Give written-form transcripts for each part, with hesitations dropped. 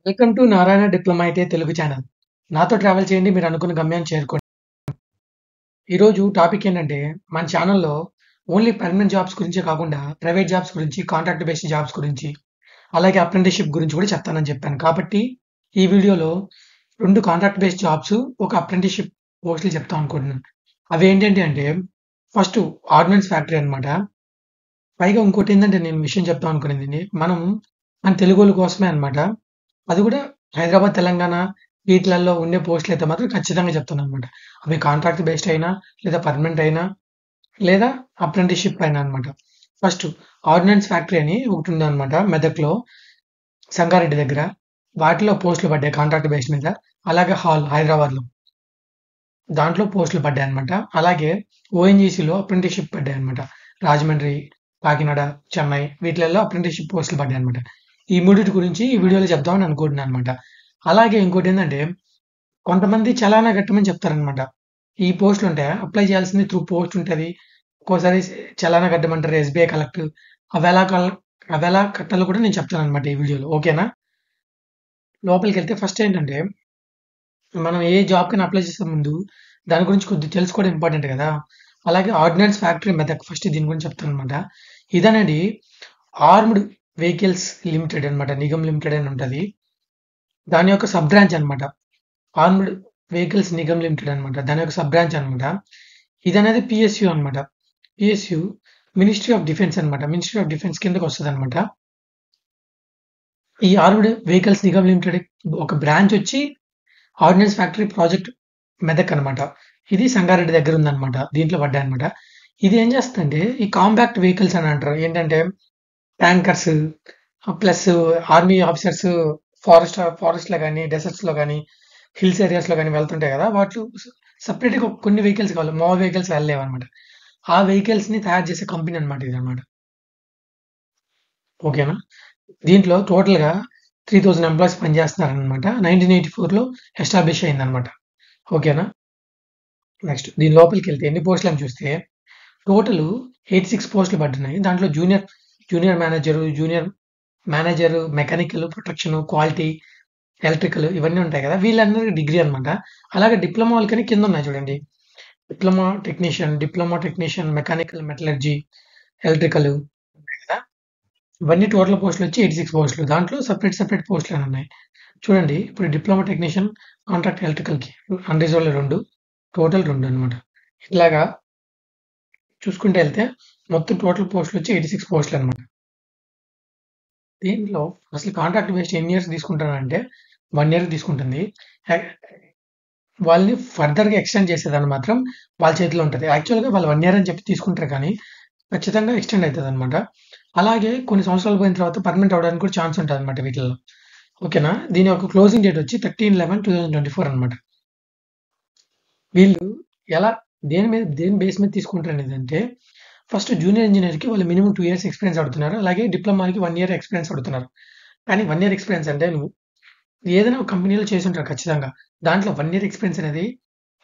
Welcome to Narayana diploma IT Telugu channel. నాతో travel చేయండి. మీరు అనుకున్న గమ్యాన్ని చేరుకోండి. ఈరోజు టాపిక్ ఏంటంటే మన ఛానల్‌లో ఓన్లీ పర్మనెంట్ జాబ్స్ గురించే కాకుండా ప్రైవేట్ జాబ్స్ గురించి, కాంట్రాక్ట్ బేస్డ్ జాబ్స్ గురించి, అలాగే అప్రెంటిస్‌షిప్ గురించి కూడా చెప్తానని చెప్పాను. కాబట్టి ఈ వీడియోలో 2 కాంట్రాక్ట్ బేస్డ్ జాబ్స్, ఒక అప్రెంటిస్‌షిప్ పోస్టులు చెప్తాం అనుకుంటున్నాను. అవేంటంటే అంటే ఫస్ట్ ఆర్డినెన్స్ ఫ్యాక్టరీ అన్నమాట. పైగా ఇంకోటేందంటే నేను విషయం చెప్దాం అనుకునేది మన తెలుగోళ్ళ కోసమే అన్నమాట. అది కూడా హైదరాబాద్, తెలంగాణ వీటిలల్లో ఉండే పోస్టులయితే మాత్రం ఖచ్చితంగా చెప్తానన్నమాట. అవి కాంట్రాక్ట్ బేస్డ్ అయినా, లేదా పర్మనెంట్ అయినా, లేదా అప్రెంటిస్‌షిప్ అయినా అన్నమాట. ఫస్ట్ ఆర్డినెన్స్ ఫ్యాక్టరీ అని ఒకటుందన్నమాట మెదక్‌లో, సంగారెడ్డి దగ్గర. వాటిలో పోస్టులు పడ్డాయి కాంట్రాక్ట్ బేస్ మీద. అలాగే హైదరాబాద్‌లో. దాంట్లో పోస్టులు పడ్డాయన్నమాట. అలాగే ఓఎన్‌జీసీలో అప్రెంటిస్‌షిప్ పడ్డాయన్నమాట. రాజమండ్రి, కాకినాడ, చెన్నై వీటిలల్లో అప్రెంటిస్‌షిప్ పోస్టులు పడ్డాయన్నమాట. ఈ మూడిటి గురించి ఈ వీడియోలో చెప్దామని అనుకుంటున్నానన్నమాట. అలాగే ఇంకోటేందంటే కొంతమంది చలానా కట్టమని చెప్తారన్నమాట. ఈ పోస్టులుంటాయా? అప్లై చేయాల్సింది త్రూ పోస్ట్ ఉంటది. ఒక్కోసారి చలానా కట్టమంటారు ఎస్‌బీఐ కలెక్ట్. అవెలా కల్ అవెలా కట్టాలో కూడా నేను చెప్తానన్నమాట ఈ వీడియోలో. ఓకేనా? లోపలికెళ్తే ఫస్ట్ ఏంటంటే మనం ఏ జాబ్‌కైనా అప్లై చేసే ముందు దాని గురించి కొద్దిగా తెలుసుకోవడం ఇంపార్టెంట్ కదా! అలాగే ఆర్డినెన్స్ ఫ్యాక్టరీ మెదక్ ఫస్ట్ దీని గురించి చెప్తానన్నమాట. ఇదనేది ఆర్మ్డ్ వెహికల్స్ లిమిటెడ్ అన్నమాట. నిగమ్ లిమిటెడ్ అని ఉంటది. దాని యొక్క సబ్ బ్రాంచ్ అన్నమాట. ఆర్మ్డ్ వెహికల్స్ నిగమ్ లిమిటెడ్ అన్నమాట. దాని యొక్క సబ్ బ్రాంచ్ అన్నమాట. ఇదనేది పిఎస్యు అన్నమాట. పిఎస్యు మినిస్ట్రీ ఆఫ్ డిఫెన్స్ అన్నమాట. మినిస్ట్రీ ఆఫ్ డిఫెన్స్ కిందకి వస్తదన్నమాట. ఈ ఆర్మ్డ్ వెహికల్స్ నిగమ్ లిమిటెడ్ ఒక బ్రాంచ్ వచ్చి ఆర్డినెన్స్ ఫ్యాక్టరీ ప్రాజెక్ట్ మెదక్ అన్నమాట. ఇది సంగారెడ్డి దగ్గర ఉందన్నమాట. దీంట్లో పడ్డాయన్నమాట. ఇది ఏం చేస్తదంటే ఈ కాంపాక్ట్ వెహికల్స్ అని అంటారు. ఏంటంటే ట్యాంకర్స్ ప్లస్ ఆర్మీ ఆఫీసర్స్ ఫారెస్ట్‌లో గాని, డెజర్ట్స్‌లో గాని, హిల్స్ ఏరియాస్‌లో గాని వెళ్తుంటాయి కదా! వాటిలో సెపరేట్‌గా కొన్ని వెహికల్స్ కావాలి. మామూలు వెహికల్స్ వెళ్ళలేవన్నమాట. ఆ వెహికల్స్‌ని తయారు చేసే కంపెనీ అన్నమాట ఇదన్నమాట. ఓకేనా? దీంట్లో టోటల్‌గా 3000 ఎంప్లాయీస్ పనిచేస్తున్నారన్నమాట. 1984లో ఎస్టాబ్లిష్ అయిందన్నమాట. ఓకేనా? నెక్స్ట్ దీని లోపలికెళ్తే ఎన్ని పోస్టులని చూస్తే టోటల్ 86 పోస్టులు పడుతున్నాయి. దాంట్లో junior manager, mechanical, protection, quality, electrical ఇవన్నీ ఉంటాయి కదా! వీళ్ళందరికీ డిగ్రీ అన్నమాట. అలాగే డిప్లొమా వాళ్ళకని కింద ఉన్నాయి చూడండి. Diploma technician, mechanical, metallurgy, electrical ఉన్నాయి కదా! ఇవన్నీ టోటల్ పోస్టులొచ్చి 86 పోస్టులు. దాంట్లో సెపరేట్ పోస్టులని ఉన్నాయి. చూడండి ఇప్పుడు డిప్లొమా టెక్నీషియన్, కాంట్రాక్ట్ ఎలక్ట్రికల్‌కి అన్‌రిజర్వ్డ్‌లో 2 టోటల్ 2 అన్నమాట. ఇట్లాగా చూసుకుంటూ వెళ్తే మొత్తం టోటల్ పోస్టులొచ్చి 86 పోస్టులన్నమాట. దీంట్లో అసలు కాంట్రాక్ట్ బేస్డ్ ఎన్ని ఇయర్స్ తీసుకుంటారంటే 1 ఇయర్ తీసుకుంటుంది. యాక్ వాళ్ళని ఫర్దర్‌గా ఎక్స్‌టెండ్ చేసేదాన్ని మాత్రం వాళ్ళ చేతిలో ఉంటది. యాక్చువల్‌గా వాళ్ళు 1 ఇయర్ అని చెప్పి తీసుకుంటారు కానీ ఖచ్చితంగా ఎక్స్‌టెండ్ అయితదన్నమాట. అలాగే కొన్ని సంవత్సరాలు పోయిన తర్వాత పర్మనెంట్ అవ్వడానికి కూడా ఛాన్స్ ఉంటదన్నమాట వీటిల్లో. ఓకేనా? దీని యొక్క క్లోజింగ్ డేట్ వచ్చి 13/11/2024 అన్నమాట. వీళ్ళు ఎలా దేని బేస్ మీద తీసుకుంటారనేదంటే ఫస్ట్ జూనియర్ ఇంజినీర్‌కి వాళ్ళు మినిమమ్ 2 ఇయర్స్ ఎక్స్‌పీరియన్స్ అడుగుతున్నారు. అలాగే డిప్లొమాకి 1 ఇయర్ ఎక్స్‌పీరియన్స్ అడుగుతున్నారు. కానీ 1 ఇయర్ ఎక్స్‌పీరియన్స్ అంటే నువ్వు ఏదైనా ఒక కంపెనీలో చేసుంటారు ఖచ్చితంగా. దాంట్లో 1 ఇయర్ ఎక్స్‌పీరియన్స్ అనేది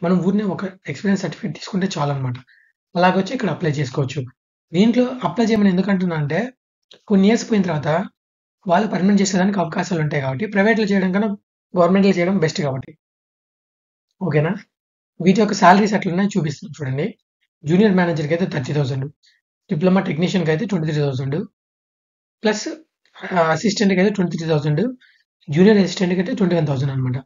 మనం ఊరినే ఒక ఎక్స్‌పీరియన్స్ సర్టిఫికేట్ తీసుకుంటే చాలన్నమాట. అలాగొచ్చి ఇక్కడ అప్లై చేసుకోవచ్చు. దీంట్లో అప్లై చేయమని ఎందుకంటున్నా అంటే కొన్ని ఇయర్స్ పోయిన తర్వాత వాళ్ళు పర్మనెంట్ చేసేదానికి అవకాశాలుంటాయి కాబట్టి ప్రైవేట్‌లో చేయడం కన్నా గవర్నమెంట్‌లో చేయడం బెస్ట్ కాబట్టి. ఓకేనా? వీటి యొక్క సాలరీస్ ఎట్లున్నాయో చూపిస్తాను చూడండి. జూనియర్ మేనేజర్‌కైతే 30,000, డిప్లొమా టెక్నీషియన్‌కైతే 23,000 ప్లస్ అసిస్టెంట్‌కైతే 23,000, జూనియర్ అసిస్టెంట్‌కైతే 21,000 అన్నమాట.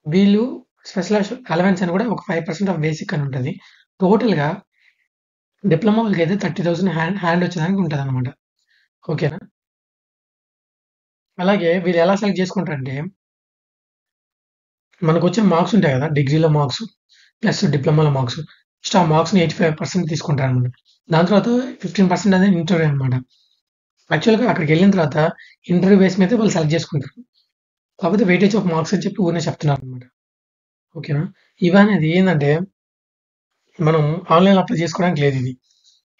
వీళ్ళు స్పెషల్ అలవెన్స్ అని కూడా ఒక 5% ఆఫ్ బేసిక్ అని ఉంటది. టోటల్‌గా డిప్లొమా వాళ్ళకైతే 30,000 హ్యాండ్ వచ్చేదానికి ఉంటదన్నమాట. ఓకేనా? అలాగే వీళ్ళు ఎలా సెలెక్ట్ చేసుకుంటారంటే మనకొచ్చే మార్క్స్ ఉంటాయి కదా! డిగ్రీలో మార్క్స్ ప్లస్ డిప్లొమాలో మార్క్స్. ఫస్ట్ ఆ మార్క్స్‌ని 85% తీసుకుంటారన్నమాట. దాని తర్వాత 15% అనేది ఇంటర్వ్యూ అన్నమాట. యాక్చువల్‌గా అక్కడికెళ్ళిన తర్వాత ఇంటర్వ్యూ బేస్ మీద వాళ్ళు సెలెక్ట్ చేసుకుంటారు. కాకపోతే వెయిటేజ్ ఆఫ్ మార్క్స్ అని చెప్పి ఊరినే చెప్తున్నారన్నమాట. ఓకేనా? ఇవనేది ఏందంటే మనం ఆన్‌లైన్‌లో అప్లై చేసుకోవడానికి లేదిది.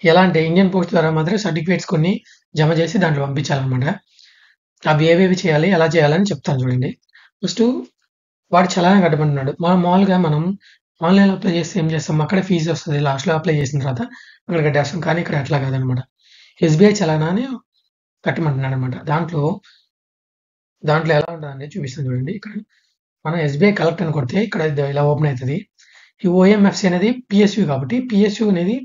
ఎలా అంటే ఇండియన్ పోస్ట్ ద్వారా మాత్రం సర్టిఫికేట్స్ కొన్ని జమ చేసి దాంట్లో పంపించాలన్నమాట. అవి ఏవేవి చేయాలి? ఎలా చేయాలని చెప్తాను చూడండి. ఫస్టు వాడు చలానా కట్టమంటున్నాడు. మనం మామూలుగా ఆన్‌లైన్‌లో అప్లై చేస్తే ఏం చేస్తాం? అక్కడే ఫీజ్ వస్తది. లాస్ట్‌లో అప్లై చేసిన తర్వాత అక్కడ కట్టేస్తాం. కానీ ఇక్కడ అట్లా కాదనమాట. ఎస్‌బీఐ చలానాని కట్టమంటున్నాడనమాట. దాంట్లో దాంట్లో ఎలా ఉంటదంటే చూపిస్తాను చూడండి. ఇక్కడ మనం ఎస్‌బీఐ కలెక్ట్ అని కొడితే ఇక్కడ ఇలా ఓపెన్ అయితది. ఈ ఓఎంఎఫ్‌సి అనేది పీఎస్‌యూ కాబట్టి పీఎస్‌యూ అనేది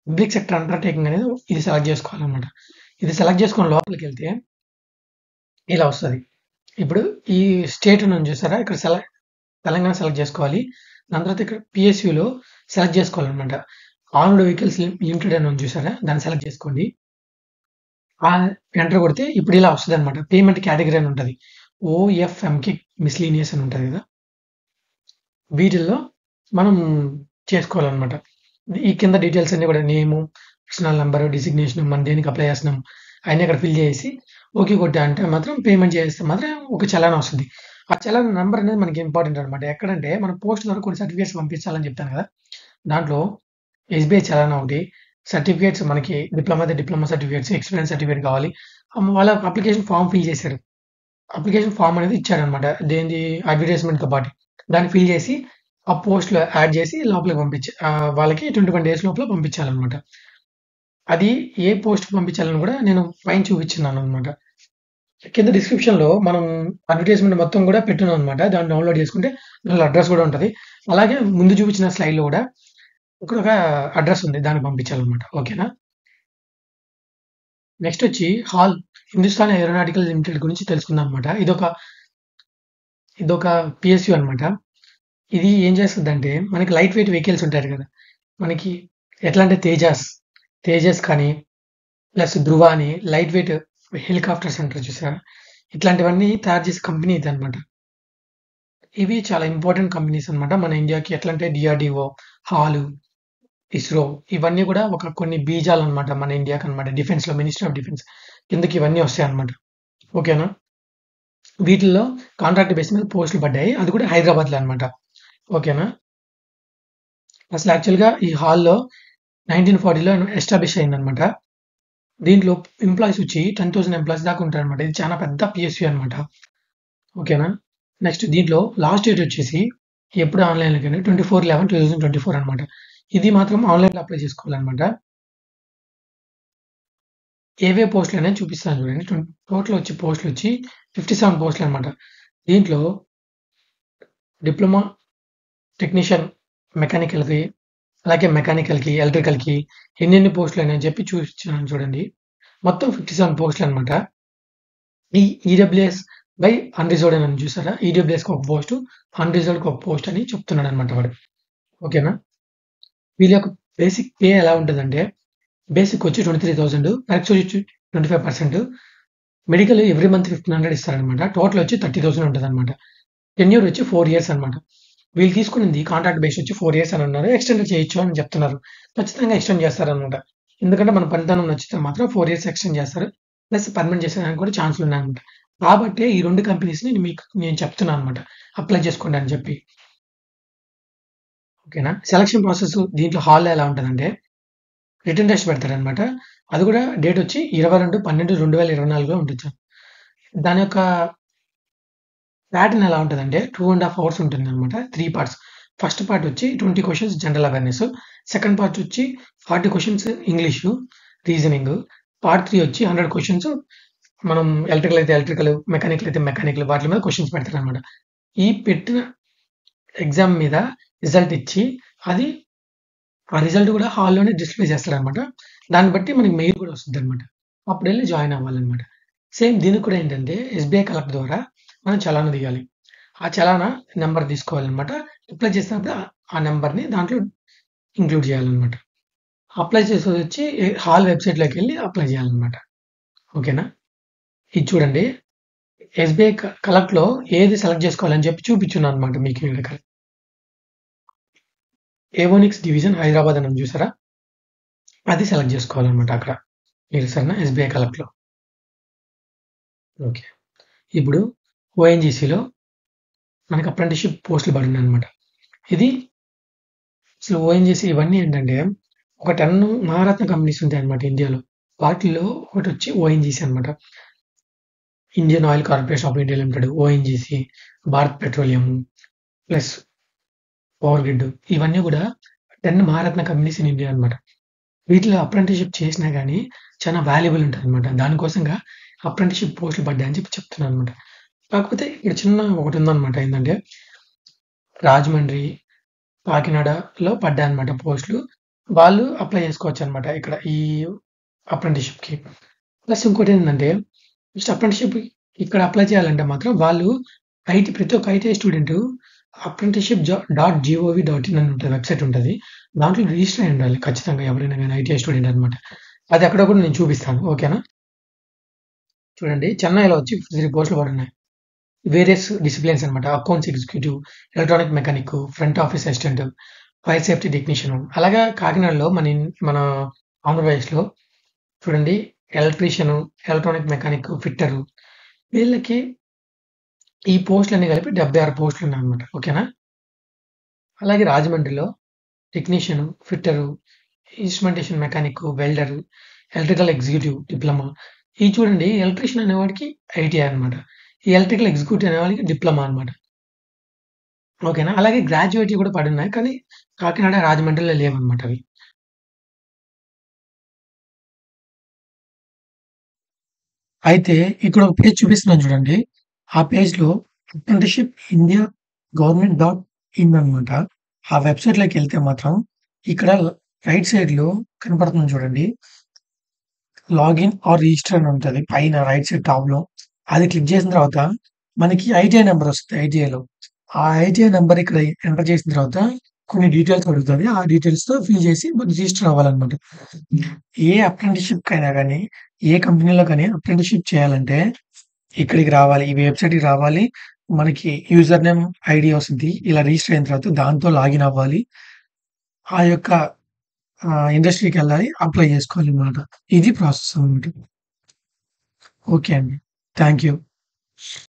పబ్లిక్ సెక్టర్ అండర్‌టేకింగ్ అనేది ఇది సెలెక్ట్ చేసుకోవాలన్నమాట. ఇది సెలెక్ట్ చేసుకొని లోపలికెళ్తే ఇలా వస్తది. ఇప్పుడు ఈ స్టేట్ ఉంది చూసారా? ఇక్కడ తెలంగాణ సెలెక్ట్ చేసుకోవాలి. దాని తర్వాత ఇక్కడ పీఎస్‌యూలో సెలెక్ట్ చేసుకోవాలన్నమాట. ఆర్మ్డ్ వెహికల్స్ లిమిటెడ్ అని ఉంది చూసారా? దాన్ని సెలెక్ట్ చేసుకోండి. ఎంటర్ కొడితే ఇప్పుడు ఇలా వస్తదన్నమాట. పేమెంట్ కేటగరీ అని ఉంటది. ఓఎఫ్ఎంకి మిస్‌లీనియస్ అని ఉంటది కదా! వీటిల్లో మనం చేసుకోవాలన్నమాట. ఈ కింద డీటెయిల్స్ అన్నీ కూడా నేము, పర్సనల్ నంబరు, డిజిగ్నేషన్ మనం దేనికి అప్లై చేస్తున్నాం అయన్నీ అక్కడ ఫిల్ చేసి ఓకే కొట్టా అంటే మాత్రం పేమెంట్ చేస్తే మాత్రం ఒక చలానా వస్తది. ఆ చలానా నంబర్ అనేది మనకి ఇంపార్టెంట్ అనమాట. ఎక్కడంటే మనం పోస్ట్ ద్వారా కొన్ని సర్టిఫికేట్స్ పంపించాలని చెప్పాను కదా! దాంట్లో ఎస్‌బీఐ చలానా ఒకటి, సర్టిఫికేట్స్ మనకి డిప్లొమా సర్టిఫికేట్స్, ఎక్స్‌పీరియన్స్ సర్టిఫికేట్ కావాలి. వాళ్ళ అప్లికేషన్ ఫార్మ్ ఫిల్ చేశారు. అప్లికేషన్ ఫార్మ్ అనేది ఇచ్చాడనమాట. దేనిది అడ్వర్టైజ్‌మెంట్‌తో పాటు. దాన్ని ఫిల్ చేసి ఆ పోస్ట్‌లో యాడ్ చేసి లోపలికి వాళ్ళకి 21 డేస్ లోపల పంపించాలనమాట. అది ఏ పోస్ట్‌కి పంపించాలని కూడా నేను పైన చూపించున్నాననమాట. కింద డిస్క్రిప్షన్‌లో మనం అడ్వర్టైజ్‌మెంట్ మొత్తం కూడా పెట్టున్నాననమాట. దాన్ని డౌన్‌లోడ్ చేసుకుంటే దాంట్లో అడ్రెస్ కూడా ఉంటది. అలాగే ముందు చూపించిన స్లైడ్‌లో కూడా ఇక్కడ ఒక అడ్రెస్ ఉంది. దానికి పంపించాలనమాట. ఓకేనా? నెక్స్ట్ వచ్చి హిందుస్థాన్ ఏరోనాటికల్ లిమిటెడ్ గురించి తెలుసుకుందాం అనమాట. ఇదొక పీఎస్‌యూ అనమాట. ఇది ఏం చేస్తదంటే మనకి లైట్ వెయిట్ వెహికల్స్ ఉంటాయి కదా! మనకి ఎట్లా అంటే తేజాస్ కానీ ప్లస్ ధృవ అని లైట్ వెయిట్ హెలికాప్టర్స్ అంటారు చూసారా? ఇట్లాంటివన్నీ తయారు చేసే కంపెనీ ఇదనమాట. ఇవి చాలా ఇంపార్టెంట్ కంపెనీస్ అనమాట. మన ఇండియాకి ఎట్లా అంటే డీఆర్‌డీఓ, హాల్, ఇస్రో ఇవన్నీ కూడా కొన్ని బీజాలనమాట మన ఇండియాకనమాట. డిఫెన్స్‌లో మినిస్ట్రీ ఆఫ్ డిఫెన్స్ కిందకి ఇవన్నీ వస్తాయన్నమాట. ఓకేనా? వీటిల్లో కాంట్రాక్ట్ బేస్ మీద పోస్టులు పడ్డాయి. అది కూడా హైదరాబాద్‌లో అనమాట. ఓకేనా? అసలు యాక్చువల్‌గా ఈ హాల్‌లో 1940లో ఎస్టాబ్లిష్ అయిందనమాట. దీంట్లో ఎంప్లాయీస్ వచ్చి 10,000 ఎంప్లాయీస్ దాకా ఉంటారనమాట. ఇది చాలా పెద్ద పీఎస్‌యూ అనమాట. ఓకేనా? నెక్స్ట్ దీంట్లో లాస్ట్ డేట్ వచ్చేసి ఎప్పుడు ఆన్‌లైన్‌లోకని 24/11/2024 అనమాట. ఇది మాత్రం ఆన్‌లైన్‌లో అప్లై చేసుకోవాలనమాట. ఏవే పోస్టులు అనేది చూపిస్తాను చూడండి. టోటల్ వచ్చి పోస్టులు వచ్చి 57 పోస్టులు అనమాట. దీంట్లో డిప్లొమా టెక్నీషియన్ మెకానికల్‌కి, అలాగే మెకానికల్‌కి, ఎలక్ట్రికల్‌కి ఎన్నెన్ని పోస్టులు అని చెప్పి చూపించాను చూడండి. మొత్తం 57 పోస్టులు అనమాట. ఈ ఈడబ్ల్యూఎస్ బై అన్‌రిజర్వ్డ్ అని చూసారా? ఈడబ్ల్యూఎస్‌కి ఒక పోస్టు, అన్‌రిజర్వ్డ్‌కి ఒక పోస్ట్ అని చెప్తున్నాడనమాట వాడు. ఓకేనా? వీళ్ళ యొక్క బేసిక్ పే ఎలా ఉంటదంటే, బేసిక్ వచ్చి 23,000 టాక్స్ వచ్చి 25%. మెడికల్ ఎవ్రీ మంత్ 1,500 ఇస్తారనమాట. టోటల్ వచ్చి 30,000 ఉంటదనమాట. టెన్యూర్ వచ్చి 4 ఇయర్స్ అనమాట. వీళ్ళు తీసుకునింది కాంట్రాక్ట్ బేస్ వచ్చి 4 ఇయర్స్ అని అన్నారు. ఎక్స్టెండ్ చేయొచ్చు అని చెప్తున్నారు. ఖచ్చితంగా ఎక్స్టెండ్ చేస్తారనమాట. ఎందుకంటే మన పనితనం నచ్చితే మాత్రం 4 ఇయర్స్ ఎక్స్టెండ్ చేస్తారు. ప్లస్ పర్మనెంట్ చేసేదానికి కూడా ఛాన్స్‌లు ఉన్నాయన్నమాట. కాబట్టే ఈ 2 కంపెనీస్‌ని నేను చెప్తున్నాను అనమాట. అప్లై చేసుకోండి అని చెప్పి. ఓకేనా? సెలక్షన్ ప్రాసెస్ దీంట్లో హాల్‌లో ఎలా ఉంటదంటే, రిటన్ టెస్ట్ పెడతారనమాట. అది కూడా డేట్ వచ్చి 22/12/2024లో ఉంటుంది. దాని యొక్క ప్యాటర్న్ ఎలా ఉంటదంటే 2½ అవర్స్ ఉంటుందనమాట. 3 పార్ట్స్. ఫస్ట్ పార్ట్ వచ్చి 20 questions general awareness. Second part వచ్చి 40 క్వెషన్స్ ఇంగ్లీషు, రీజనింగ్. పార్ట్ 3 వచ్చి 100 క్వెషన్స్ మనం ఎలక్ట్రికల్ అయితే ఎలక్ట్రికల్, మెకానికల్ అయితే మెకానికల్ వాటి మీద క్వెషన్స్ పెడతారనమాట. ఈ పెట్టిన ఎగ్జామ్ మీద రిజల్ట్ ఇచ్చి అది ఆ రిజల్ట్ కూడా హాల్‌లోనే డిస్‌ప్లే చేస్తారనమాట. దాన్ని బట్టి మనకి మెయిల్ కూడా వస్తదనమాట. అప్పుడెళ్లి జాయిన్ అవ్వాలనమాట. సేమ్ దీనికి కూడా ఏంటంటే ఎస్‌బీఐ కలెక్ట్ ద్వారా మనం చలానా తీయాలి. ఆ చలానా నంబర్ తీసుకోవాలనమాట. అప్లై చేసినప్పుడు ఆ నంబర్‌ని దాంట్లో ఇంక్లూడ్ చేయాలనమాట. అప్లై చేసేదొచ్చి హాల్ వెబ్‌సైట్‌లోకెళ్ళి అప్లై చేయాలనమాట. ఓకేనా? ఇది చూడండి. ఎస్‌బీఐ కలెక్ట్‌లో ఏది సెలెక్ట్ చేసుకోవాలని చెప్పి చూపించున్నాననమాట మీకు ఇక్కడ. ఏవోనిక్స్ డివిజన్ హైదరాబాద్ అని ఉంది చూసారా? అది సెలెక్ట్ చేసుకోవాలనమాట అక్కడ. మీరు సరేనా? ఎస్‌బీఐ కలెక్ట్‌లో. ఓకే. ఇప్పుడు ఓఎన్‌జీసీలో మనకి అప్రెంటిస్‌షిప్ పోస్టులు పడినాయనమాట. ఇది అసలు ఓఎన్‌జీసీ ఇవన్నీ ఏంటంటే ఒక 10 మహారత్న కంపెనీస్ ఉంటాయన్నమాట ఇండియాలో. వాటిల్లో ఒకటొచ్చి ఓఎన్‌జీసీ అనమాట. Indian oil corporation of India limited, ONGC, Bharat petroleum, plus power grid ఇవన్నీ కూడా 10 మహారత్న కంపెనీస్ ఇన్ ఇండియా అనమాట. వీటిలో అప్రెంటిస్‌షిప్ చేసినా గానీ చాలా వాల్యుబుల్ ఉంటదనమాట. దానికోసంగా అప్రెంటిస్‌షిప్ పోస్టులు పడ్డాయని చెప్పి చెప్తున్నాననమాట. కాకపోతే ఇక్కడ చిన్న ఒకటుందనమాట. ఏందంటే రాజమండ్రి, కాకినాడలో పడ్డాయన్నమాట పోస్టులు. వాళ్ళు అప్లై చేసుకోవచ్చనమాట ఇక్కడ ఈ అప్రెంటిస్‌షిప్‌కి. ప్లస్ ఇంకోటేంటంటే నెక్స్ట్ అప్రెంటిస్‌షిప్ ఇక్కడ అప్లై చేయాలంటే మాత్రం వాళ్ళు ప్రతి ఒక్క ITI student apprenticeship dot GOV dot in అని ఉంటది. వెబ్‌సైట్ ఉంటది. దాంట్లో రిజిస్టర్ అయ్యి ఉండాలి ఖచ్చితంగా ఎవరైనా గాని ఐటీఐ స్టూడెంట్ అనమాట. అది ఎక్కడో కూడా నేను చూపిస్తాను. ఓకేనా? చూడండి చెన్నైలో వచ్చి 53 పోస్టులు పడున్నాయి. వేరియస్ డిసిప్లిన్స్ అనమాట. Accounts executive, electronic mechanic, front office assistant, fire safety technician. అలాగా కాకినాడలో మన ఆంధ్రప్రదేశ్‌లో చూడండి ఎలక్ట్రీషియన్, ఎలక్ట్రానిక్ మెకానిక్, ఫిట్టరు వీళ్ళకి ఈ పోస్టులన్నీ కలిపి 76 పోస్టులున్నాయన్నమాట. ఓకేనా? అలాగే రాజమండ్రిలో technician, fitter, instrumentation mechanic, welder, electrical executive diploma. ఇది చూడండి ఎలక్ట్రీషియన్ అనేవాడికి ఐటీఐ అనమాట. ఈ ఎలక్ట్రికల్ ఎగ్జిక్యూటివ్ అనేవాడికి డిప్లొమా అనమాట. ఓకేనా? అలాగే గ్రాడ్యుయేట్‌వి కూడా పడున్నాయి. కానీ కాకినాడ, రాజమండ్రిలో లేవన్నమాట అవి. అయితే ఇక్కడ ఒక పేజ్ చూపిస్తున్నాను చూడండి. ఆ పేజ్‌లో apprenticeship India government dot in అనమాట. ఆ వెబ్‌సైట్‌లోకెళ్తే మాత్రం ఇక్కడ రైట్ సైడ్‌లో కనపడుతుంది చూడండి. లాగిన్ ఆర్ రిజిస్టర్ అని ఉంటది. పైన రైట్ సైడ్ టాప్‌లో. అది క్లిక్ చేసిన తర్వాత మనకి ఐటీఐ నంబర్ వస్తది ఐటీఐలో. ఆ ఐటీఐ నంబర్ ఇక్కడ ఎంటర్ చేసిన తర్వాత కొన్ని డీటెయిల్స్ అడుగుతది. ఆ డీటెయిల్స్‌తో ఫిల్ చేసి మనం రిజిస్టర్ అవ్వాలన్నమాట. ఏ అప్రెంటిస్‌షిప్‌కైనా గాని, ఏ కంపెనీలో గాని అప్రెంటిస్‌షిప్ చేయాలంటే ఇక్కడికి రావాలి. ఈ వెబ్‌సైట్‌కి రావాలి. మనకి యూజర్ నేమ్, ఐడీ వస్తది. ఇలా రిజిస్టర్ అయిన తర్వాత దాంతో లాగిన్ అవ్వాలి. ఆ యొక్క ఇండస్ట్రీకెళ్ళాలి. అప్లై చేసుకోవాలన్నమాట. ఇది ప్రాసెస్ అన్నమాట. ఓకే అండి. Thank you.